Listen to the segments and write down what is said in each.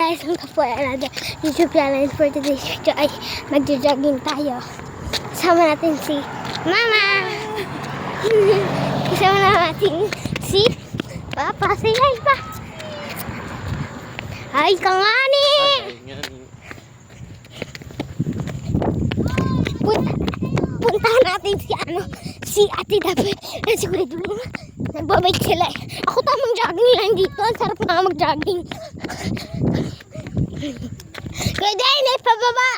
guys, welcome for another YouTube challenge. For today's video ay magjo-jogging tayo. Kasama natin si Mama. Kasama natin si Papa. Say hi pa. Hi ka nga ni. Puntahan natin si Ate Dabe at si Kuya Julie. Nagbabike sila eh. Ako tamang jogging lang dito. Ang sarap na mag-jogging. Kuya Dane, pababa!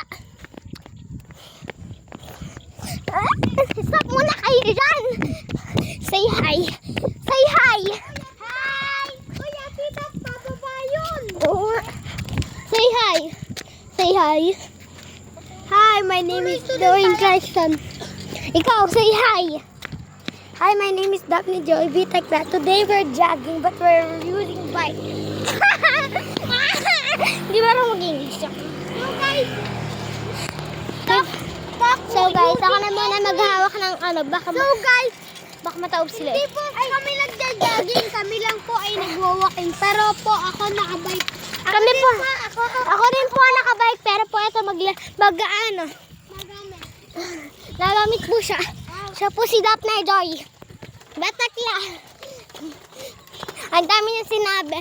Stop muna kayo dyan! Say hi! Say hi! Hi! Kuya, tita, pababa yun! Oo. Say hi! Say hi! Hi, my name is Doreen Christian. Ikaw, say hi! Hi, my name is Daphne Joy Vitakla. Today we're jogging but we're using bike. Di ba rin mag-English siya? So guys, ako na muna maghahawak ng baka mataob sila. Hindi po kami nagja-jogging, kami lang po ay nagwa-walking. Pero po ako nakabike. Kami po. Ako din po nakabike pero po ito nagamit po siya. Siya po si Daphne Joy. Batakla. Ang dami niya sinabi.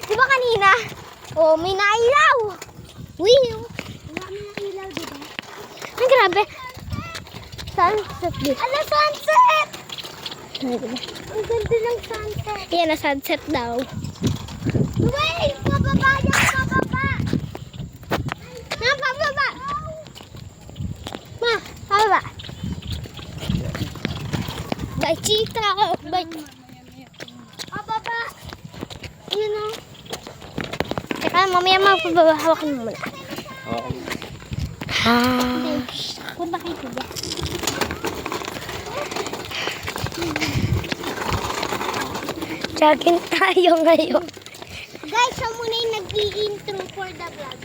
Di ba kanina? Oh, may nailaw. Wee. Marami na ilaw, diba? Ay, grabe. Sunset din. Ala, sunset! Ay, diba? Ang ganda ng sunset. Yan na sunset daw. Wait! Pababa yan! Pababa! Na, pababa. Ma, pababa. Bye, chika. Bye. Pababa! Yun o. Teka, mamaya magpabahawakan mo muna. Oo. Punta kayo kuya. Jogging tayo ngayon. Guys, siya muna yung nag-i-intro for the vlog.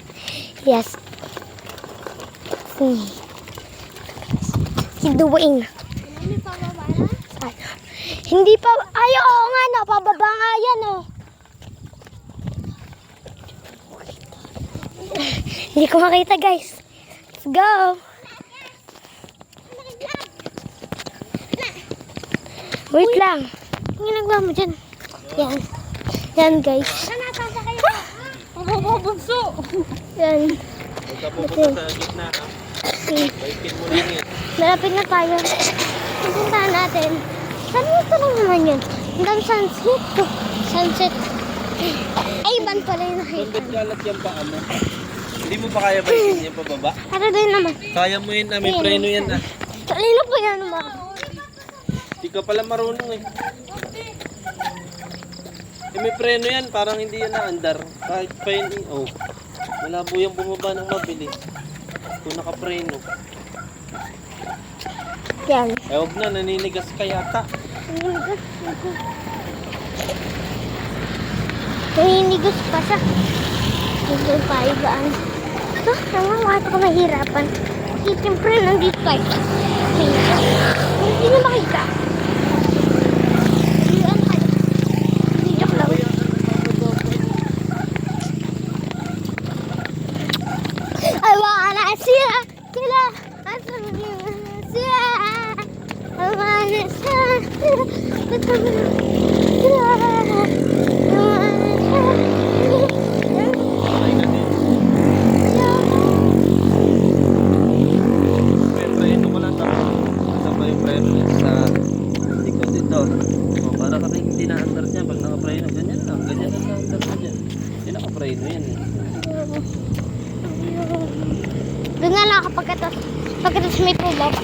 Yes. Si Dwayne. Ano pababa na? Hindi pa. Ay, oo nga na. Pababa nga yan, oh. Hindi ko makita, guys. Let's go. Wait lang. Ang ginagawa mo dyan. Yan. Yan, guys. Natasa kayo. Bunso! Yan. Huwag ka pupunta sa gitna, ha? Baikin mo lang yan. Malapit na tayo. Pupuntahan natin. Saan ito lang naman yun? Hanggang sunset. Sunset. Ay, ban pala yung nakita. Bakit kalat yung paa mo? Hindi mo pa kaya baikin yung pababa? Ano din naman? Kaya mo yun, may preno yan, ah. Kanino po yan naman? Hindi ka pala marunong, eh. May preno yan, parang hindi yan naandar. Kahit pa yun, oh. Malabo yung bumaba ng mabilis. Kung nakapreno. Yan. Eh, huwag na, naninigas ka yata. Naninigas pa siya. Dito tayo gaan. Ito, naman bakit ako mahirapan. Kasi siyempre nandito tayo. Hindi na makita. Ayun tayo. Hindi joke lang. I wanna see ya. Kila. I wanna see ya. I wanna Pero preno ko lang tapos. Kasama yung preno sa likod dito. O, para kasi hindi naandar niya. Pag nakapreno, ganyan lang. Ganyan lang naandar niya dyan. Hindi nakapreno yan, eh. Doon na lang kapag ito may pubaw.